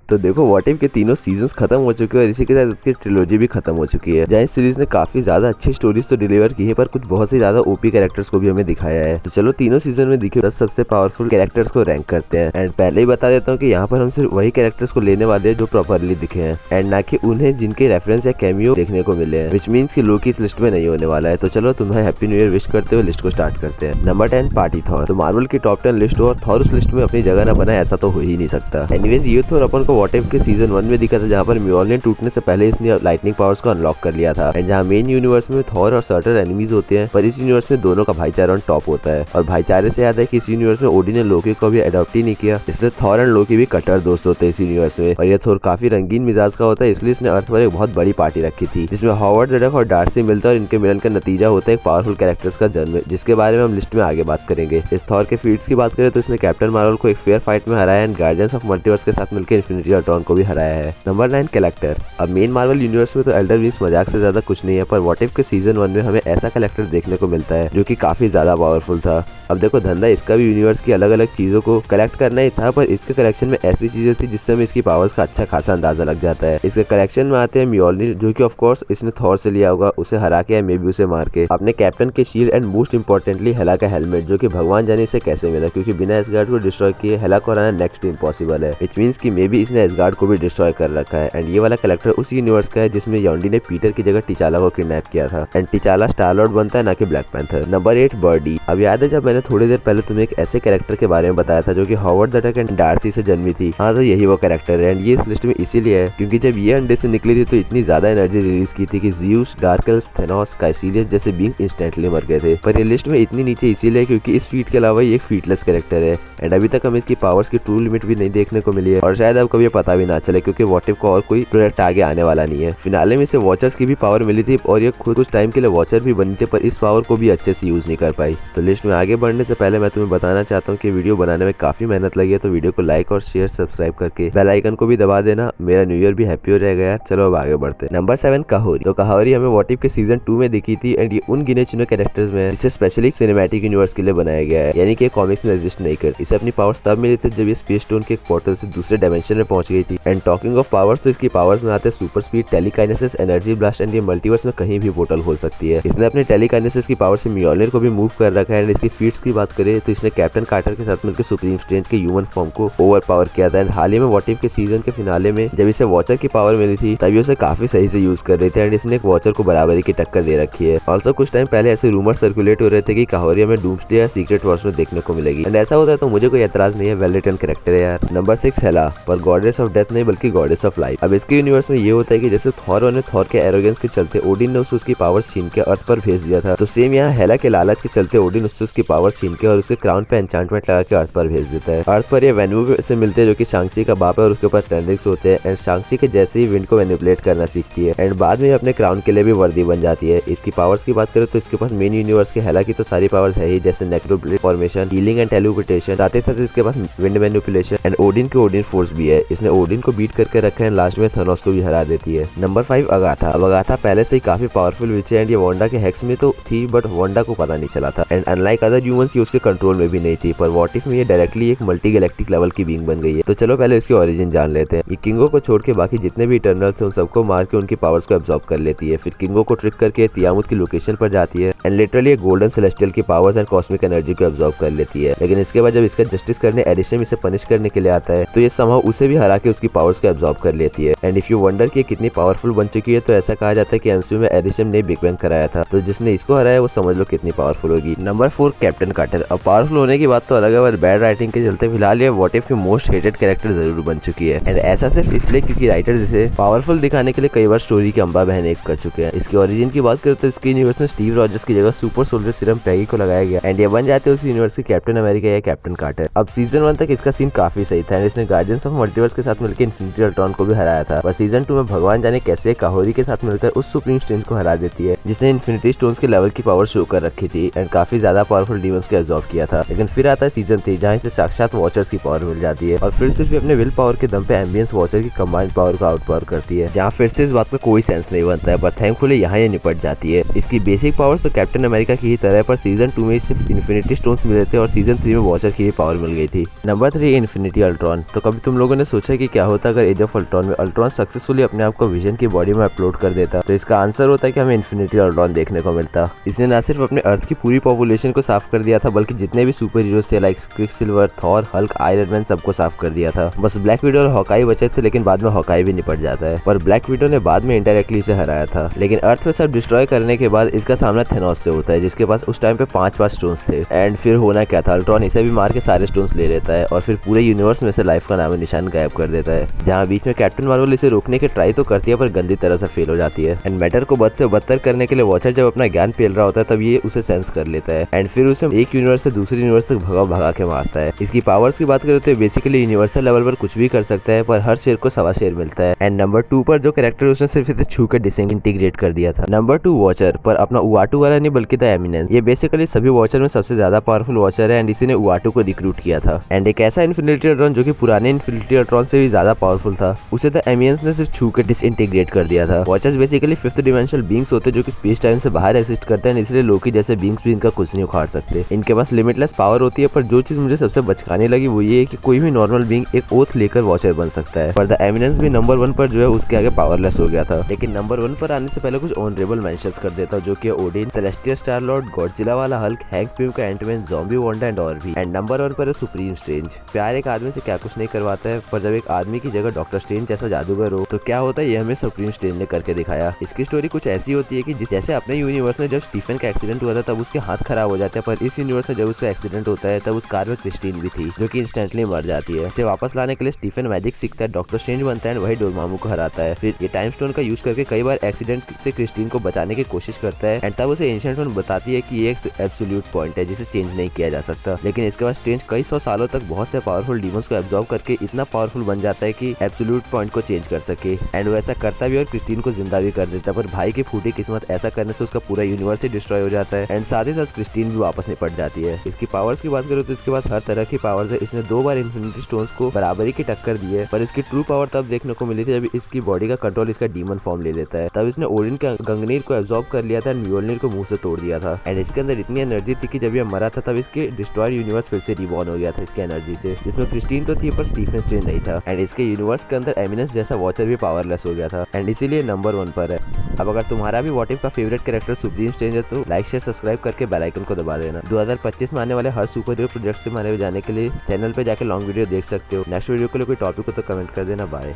तो देखो what if के तीनों सीजन्स खत्म हो चुके हैं और इसी के साथ उसकी ट्रिलॉजी भी खत्म हो चुकी है, जहाँ इस सीरीज ने काफी ज्यादा अच्छी स्टोरीज तो डिलीवर की है, पर कुछ बहुत ही ज्यादा ओपी कैरेक्टर्स को भी हमें दिखाया है। तो चलो तीनों सीजन में दिखे 10 सबसे पावरफुल कैरेक्टर्स को रैंक करते हैं। एंड पहले ही बता देता हूँ कि यहाँ पर हम सिर्फ वही कैरेक्टर्स को लेने वाले हैं जो प्रॉपरली दिखे हैं, एंड ना कि उन्हें जिनके रेफरेंस या कैमियो देखने को मिले हैं, विच मीन्स कि लोकी इस लिस्ट में नहीं होने वाला है। तो चलो तुम्हें हैप्पी न्यू ईयर विश करते हुए लिस्ट को स्टार्ट करते हैं। Number 10 party Thor. तो मार्वल की टॉप 10 लिस्ट हो और थॉर उस लिस्ट में अपनी जगह न बनाए ऐसा तो हो ही नहीं सकता। एनीवेज ये थॉर अपन को व्हाट इफ के सीजन 1 में दिखा था, जहाँ पर म्योलनिर टूटने से पहले इसने लाइटनिंग पावर्स को अनलॉक कर लिया था। एंड जहाँ मेन यूनिवर्स में थॉर और सर्टर एनिमीज होते हैं, पर इस यूनिवर्स में दोनों का भाईचारा ऑन टॉप होता है। और भाईचारे से याद है कि इस यूनिवर्स में ओडिन ने लोकी को भी अडॉप्ट ही नहीं किया, इसलिए थॉर एंड लोकी भी कट्टर दोस्त होते हैं इस यूनिवर्स में। और ये थॉर काफी रंगीन मिजाज का होता है, इसलिए इसने अर्थ पर एक बहुत बड़ी पार्टी रखी थी, जिसमें हॉवर्ड ज़ेडक और डार्सी मिलता है और इनके मिलन का नतीजा होता है एक पावरफुल कैरेक्टर्स का जन्म, जिसके बारे में हम लिस्ट में आगे बात करेंगे। इस थॉर के फीट्स की बात करें तो इसने कैप्टन मार्वल को एक फेयर फाइट में हराया एंड गार्डियंस ऑफ मल्टीवर्स के साथ मिलकर इन्फिनिटी अल्ट्रॉन को भी हराया है। Number 9 collector. अब मेन मार्वल यूनिवर्स में तो एल्डर विंग्स मजाक से ज्यादा कुछ नहीं है, पर व्हाट इफ के सीजन 1 में हमें ऐसा कलेक्टर देखने को मिलता है जो कि काफी ज्यादा पावरफुल था। अब देखो धंधा इसका भी यूनिवर्स की अलग अलग चीजों को कलेक्ट करना ही था, पर इसके कलेक्शन में ऐसी चीजें थी जिससे हमें इसकी पावर्स का अच्छा खासा अंदाजा लग जाता है। इसके कलेक्शन में आते हैं म्योलनिर, जो कि ऑफ कोर्स इसने थॉर से लिया होगा, उसे हरा के या मे बी उसे मार के, अपने कैप्टन के शील्ड एंड मोस्ट इंपॉर्टेंटली हेला का हेलमेट, जो कि भगवान जाने इसे कैसे मिला, क्योंकि बिना एसगार्ड को डिस्ट्रॉय किए हेला को हराना नेक्स्ट इम्पॉसिबल है, व्हिच मींस कि मे बी इसने एसगार्ड को भी डिस्ट्रॉय कर रखा है। एंड ये वाला कलेक्टर उस यूनिवर्स का है जिसमें यॉन्डी ने पीटर की जगह टिचाला को किडनैप किया था, एंड टिचाला स्टार लॉर्ड बनता है ना कि ब्लैक पैंथर। Number 8 birdie. अब याद है जब मैंने थोड़ी देर पहले तुम्हें एक ऐसे कैरेक्टर के बारे में बताया था जो कि हॉवर्ड ज़ेडक एंड डार्सी से जन्मी थी, हाँ तो यही वो कैरेक्टर है। एंड ये इस लिस्ट में इसीलिए है क्योंकि जब ये अंडे से निकली थी तो इतनी ज्यादा एनर्जी रिलीज की थी कि ज़्यूस, डार्कल्स, थेनोस, काइसीरियस जैसे बींग्स इंस्टेंटली मर गए थे। पर ये लिस्ट में इतनी नीचे इसीलिए क्योंकि इस फीट के अलावा ये एक फीटलेस कैरेक्टर है, एंड अभी तक हमें इसकी पावर्स की ट्रू लिमिट भी नहीं देखने को मिली है, और शायद अब कभी पता भी ना चले क्योंकि व्हाट इफ को और कोई प्रोडक्ट आगे आने वाला नहीं है। फिनाले में इसे वॉचर्स की भी पावर मिली थी और ये खुद कुछ टाइम के लिए वॉचर भी बनी थी, पर इस पावर को भी अच्छे से यूज नहीं कर पाई। तो लिस्ट में आगे बढ़ने से पहले मैं तुम्हें बताना चाहता हूँ कि वीडियो बनाने में काफी मेहनत लगी है, तो वीडियो को लाइक और शेयर सब्सक्राइब करके बेल आइकन को भी दबा देना, मेरा न्यू ईयर भी हैप्पी हो जाएगा यार। चलो अब आगे बढ़ते हैं। नंबर 7 काहोरी। तो काहोरी हमें व्हाट इफ के सीजन 2 में दिखी थी, एंड ये उन गिने चुने कैरेक्टर्स में जिसे स्पेशली सिनेमैटिक यूनिवर्स के लिए बनाया गया है, यानी कि कॉमिक्स में एग्जिस्ट नहीं करती। इसे अपनी पावर्स तब मिली थी जब ये स्पेस स्टोन के एक पोर्टल से दूसरे डायमेंशन में पहुंच गई थी। एंड टॉकिंग ऑफ पावर्स, तो इसकी पावर्स में आते हैं super speed, telekinesis, energy blast, and ये मल्टीवर्स में कहीं भी पोर्टल खोल सकती है। इसने अपने टेलीकाइनेसिस की पावर से म्योलनिर को भी मूव कर रखा है। एंड इसकी फीट्स की बात करें तो इसने कैप्टन कार्टर के साथ मिलकर सुप्रीम स्ट्रेंथ के ह्यूमन फॉर्म को ओवर पावर किया था। एंड हाल ही में व्हाट इफ के सीजन के फिनाले में जब इसे वॉचर की पावर मिली थी तभी उसे काफी सही से यूज कर रही थी, एंड इसने एक वॉचर को बराबरी की टक्कर दे रखी है। ऑल्सो कुछ टाइम पहले ऐसे रूमर सर्कुलेट हो रहे थे कि काहोरी में डूम्सडे या सीक्रेट वॉर्स में देखने को मिलेगी, एंड ऐसा होता है तो मुझे कोई एतराज नहीं है, वेल रिटन कैरेक्टर है यार। नंबर 6 हेला, पर गॉडेस ऑफ डेथ नहीं बल्कि गॉडेस ऑफ लाइफ। अब इसके यूनिवर्स में ये होता है कि जैसे थॉर ने थॉर के एरोगेंस के चलते ओडिन ने उसकी पावर्स छीन के अर्थ पर भेज दिया था, तो सेम यहाँ हेला के लालच के चलते ओडिन उसकी पावर्स छीन के और उसके क्राउन पे एन्चांटमेंट लगा के अर्थ पर भेज देता है। अर्थ पर ये वेन्यू से मिलते हैं जो कि शांग-ची का बाप है और उसके ऊपर टेंड्रिक्स होते हैं, एंड शांग-ची के जैसे ही विंड को मैनिपुलेट करना सीखती है, एंड बाद में अपने क्राउन के लिए भी वर्दी बन जाती है। इसकी पावर्स की बात करें तो इसके पास मेन यूनिवर्स के हेला की तो सारी पावर्स है ही, जैसे नेक्रोब्लेड फॉर्मेशन, हीलिंग एंड टेलीपोर्टेशन, साथ ही साथ इसके पास विंड मैनिपुलेशन एंड ओडिन के ओडिन फोर्स भी है। इसने ओडिन को बीट करके रखा है, लास्ट में थेनोस को भी हरा देती है। Number 5 Agatha. अब अगाथा पहले से ही काफी पावरफुल विच है, एंड ये वांडा के हेक्स में तो थी, बट वांडा को पता नहीं चला था, एंड अनलाइक अदर ह्यूमंस ये उसके कंट्रोल में भी नहीं थी। पर व्हाट इफ में ये डायरेक्टली एक मल्टी गैलेक्टिक लेवल की बीइंग बन गई है। तो चलो पहले इसकी ओरिजिन जान लेते हैं। ये किंगो को छोड़ के बाकी जितने भी इटर्नल थे उन सबको मार के उनकी पावर्स को एब्जॉर्ब कर लेती है। फिर किंगो को ट्रिक करके तियामुत की लोकेशन पर जाती है, एंड लिटरली एक गोल्डन सेलेस्टियल की पावर्स एंड कॉस्मिक एनर्जी को एब्जॉर्ब कर लेती है। लेकिन इसके बाद जब इसका जस्टिस करने एरिशम इसे पनिश करने के लिए आता है तो ये समहाउ उसे भी हरा के उसकी पावर्स को एब्जॉर्ब कर लेती है। एंड इफ यू वंडर कि कितनी पावरफुल बन चुकी है तो ऐसा कहा जाता है कि एमसीयू में एरिशम ने बिग बैंग कराया था, तो जिसने इसको हराया वो समझ लो कितनी पावरफुल होगी। Number 4 captain Carter. अब पावरफुल होने की बात तो अलग है, पर बैड राइटिंग के चलते फिलहाल ये व्हाट इफ की मोस्ट हेटेड कैरेक्टर जरूर बन चुकी है, एंड ऐसा सिर्फ इसलिए क्योंकि राइटर्स इसे पावरफुल दिखाने के लिए कई बार स्टोरी की अंबा बहन एक कर चुके हैं। इसकी ओरिजिन की बात करें तो इसकी यूनिवर्स में स्टीव रॉजर्स की जगह सुपर सोल्जर सीरम पैगी को लगाया गया, एंड ये बन जाते हैं उस यूनिवर्स के कैप्टन अमेरिका या कैप्टन कार्टर। अब सीजन 1 तक इसका सीन काफी सही था, एंड इसने गार्डियंस ऑफ मल्टीवर्स के साथ मिलकर इन्फिनिटी अल्ट्रॉन को भी हराया था। पर सीजन 2 में भगवान जाने कैसे काहोरी के साथ मिलकर उस सुप्रीम स्ट्रेंथ को हरा देती है जिसने इन्फिनिटी स्टोन्स के लेवल की पावर शो कर रखी थी, एंड काफी ज्यादा पावरफुल डीमंस को एब्जॉर्ब किया था। लेकिन फिर आता है सीजन 3 जहाँ इसे साक्षात वॉचर्स की पावर मिल जाती है, और फिर सिर्फ अपने विल पावर के दम पे एम्बियंस वॉचर की कंबाइंड पावर को आउट पावर करती है, जहाँ फिर से इस बात में कोई सेंस नहीं बनता है, पर थैंकफुली यहाँ ये निपट जाती है। इसकी बेसिक पावर्स तो कैप्टन अमेरिका की ही तरह है, पर सीजन 2 में सिर्फ इन्फिनिटी स्टोन्स मिले थे और सीजन 3 में वॉचर की ही पावर मिल गई थी। Number 3 infinity Ultron. तो कभी तुम लोगों ने सोचा कि क्या होता अगर एज ऑफ अल्ट्रॉन में अल्ट्रॉन सक्सेसफुली अपने आप को विजन की बॉडी में अपलोड कर देता। तो इसका आंसर होता है कि हमें इन्फिनिटी अल्ट्रॉन देखने को मिलता। इसने न सिर्फ अपने अर्थ की पूरी पॉपुलेशन को साफ कर दिया था, बल्कि जितने भी सुपर हीरोज थे like Quicksilver, Thor, Hulk, iron man सबको साफ कर दिया था। बस ब्लैक विडो और हॉकाई बचे थे, लेकिन बाद में हॉकाई भी निपट जाता है और ब्लैक विडो ने बाद में इनडायरेक्टली इसे हराया था। लेकिन अर्थ पे सब डिस्ट्रॉय करने के बाद इसका सामना थेनोस से होता है, जिसके पास उस टाइम पे 5 स्टोन्स थे। एंड फिर होना क्या था, अल्ट्रॉन इसे भी मार के सारे स्टोन्स ले लेता है और फिर पूरे यूनिवर्स में से लाइफ का नामो निशान गायब कर देता है। जहाँ बीच में कैप्टन मार्वल इसे रोकने की ट्राई तो करती है, पर गंदी तरह से फेल हो जाती है। एंड मैटर को बद से बदतर करने के लिए वॉचर जब अपना ज्ञान पेल रहा होता है, तब ये उसे सेंस कर लेता है एंड फिर उसे एक यूनिवर्स से दूसरे यूनिवर्स तक भगा के मारता है। इसकी पावर्स की बात करें तो बेसिकली यूनिवर्सल लेवल पर कुछ भी कर सकता है, पर हर शेर को 1.25 शेर मिलता है। एंड नंबर 2 पर जो कैरेक्टर उसने सिर्फ इसे छू कर डिसइंटीग्रेट कर दिया था। नंबर 2 वॉचर, पर अपना उआटू वाला नहीं बल्कि द एमिनेंस। ये बेसिकली सभी वॉचर में सबसे ज्यादा पावरफुल वॉचर है एंड इसी ने उआटू को रिक्रूट किया था। एंड एक ऐसा इन्फिनिटी अल्ट्रॉन जो कि पुराने इन्फिनिटी अल्ट्रॉन से भी ज्यादा पावरफुल था, उसे द एमिनेंस ने सिर्फ छू कर डिसइंटीग्रेट कर दिया था। Watchers basically 5th dimensional beings होते हैं जो कि स्पेस टाइम से बाहर एग्जिस्ट करते हैं, इसलिए लोकी जैसे बीइंग्स भी इनका कुछ नहीं उखाड़ सकते। इनके पास लिमिटलेस पावर होती है, पर जो चीज मुझे सबसे बचकाने लगी वो ये है कि कोई भी नॉर्मल बीइंग एक ओथ लेकर वॉचर बन सकता है, पर द एमिनेंस भी नंबर 1 पर जो है उसके आगे पावरलेस हो गया था। लेकिन नंबर 1 पर आने से पहले कुछ ऑनरेबल मेंशंस कर देता हूं, जो कि Odin, celestial star Lord, Godzilla वाला हल्क, हैंक पिम का एंटमैन, ज़ॉम्बी वांडा एंड और भी। एंड नंबर 1 पर है सुप्रीम स्ट्रेंज। प्यार एक आदमी से क्या कुछ नहीं करवाता है, पर जब एक आदमी की जगह डॉक्टर स्ट्रेंज जैसा जादूगर हो तो क्या होता है, ये हमें सुप्रीम स्ट्रेंज ने करके दिखाया। इसकी स्टोरी कुछ ऐसी होती है कि जैसे अपने यूनिवर्स में जब स्टीफन का एक्सीडेंट हुआ था तब उसके हाथ खराब हो जाते हैं, पर इस यूनिवर्स में जब उसका एक्सीडेंट होता है तब उस कार में क्रिस्टीन भी थी, जो कि इंस्टेंटली मर जाती है। इसे वापस लाने के लिए स्टीफन मैजिक सीखता है, डॉक्टर स्ट्रेंज बनता है एंड वही डोरमामू को हराता है। फिर ये टाइम स्टोन का यूज करके कई बार एक्सीडेंट से क्रिस्टीन को बचाने की कोशिश करता है एंड तब उसे एंशिएंट वन बताती है कि ये एक एब्सोल्यूट पॉइंट है जिसे चेंज नहीं किया जा सकता। लेकिन इसके बाद स्ट्रेंज कई 100 सालों तक बहुत से पावरफुल डीमंस को एब्जॉर्ब करके इतना पावरफुल बन जाता है कि एब्सोल्यूट पॉइंट को चेंज कर सके। एंड वो ऐसा करता भी और क्रिस्टीन को जिंदा भी कर देता है, पर भाई की फूटी किस्मत ऐसा करने से उसका पूरा यूनिवर्स ही डिस्ट्रॉय हो जाता है एंड साथ ही साथ क्रिस्टीन भी वापस निपट जाती है। इसकी पावर्स की बात करो तो इसके पास हर तरह की पावर्स है। इसने 2 बार इन्फिनिटी स्टोन्स को बराबरी की टक्कर दी है, पर इसकी ट्रू पावर तब देखने को मिली थी जब इसकी बॉडी का कंट्रोल इसका डीमन फॉर्म ले लेता है। तब इसने ओडिन के गंगनीर को एब्जॉर्ब कर लिया था एंड म्योल्निर को मुंह से तोड़ दिया था। एंड इसके अंदर इतनी एनर्जी थी कि जब ये मरा था तब इसके डिस्ट्रॉयड यूनिवर्स फिर से रिबॉर्न हो गया था इसके एनर्जी से, जिसमें क्रिस्टीन तो थी पर स्टीफन स्ट्रेंज नहीं था। एंड इसके यूनिवर्स के अंदर एमिनेंस जैसा वॉचर भी पावरलेस हो गया था एंड इसीलिए नंबर 1 पर है। अब अगर तुम्हारा भी व्हाट इफ का फेवरेट कैरेक्टर सुप्रीम स्ट्रेंज है तो लाइक शेयर सब्सक्राइब करके बेल आइकन को दबा देना। 2025 में आने वाले हर सुपर हीरो प्रोजेक्ट से माने जाने के लिए चैनल पे जाके लॉन्ग वीडियो देख सकते हो। नेक्स्ट वीडियो के लिए कोई टॉपिक हो तो कमेंट कर देना। बाय।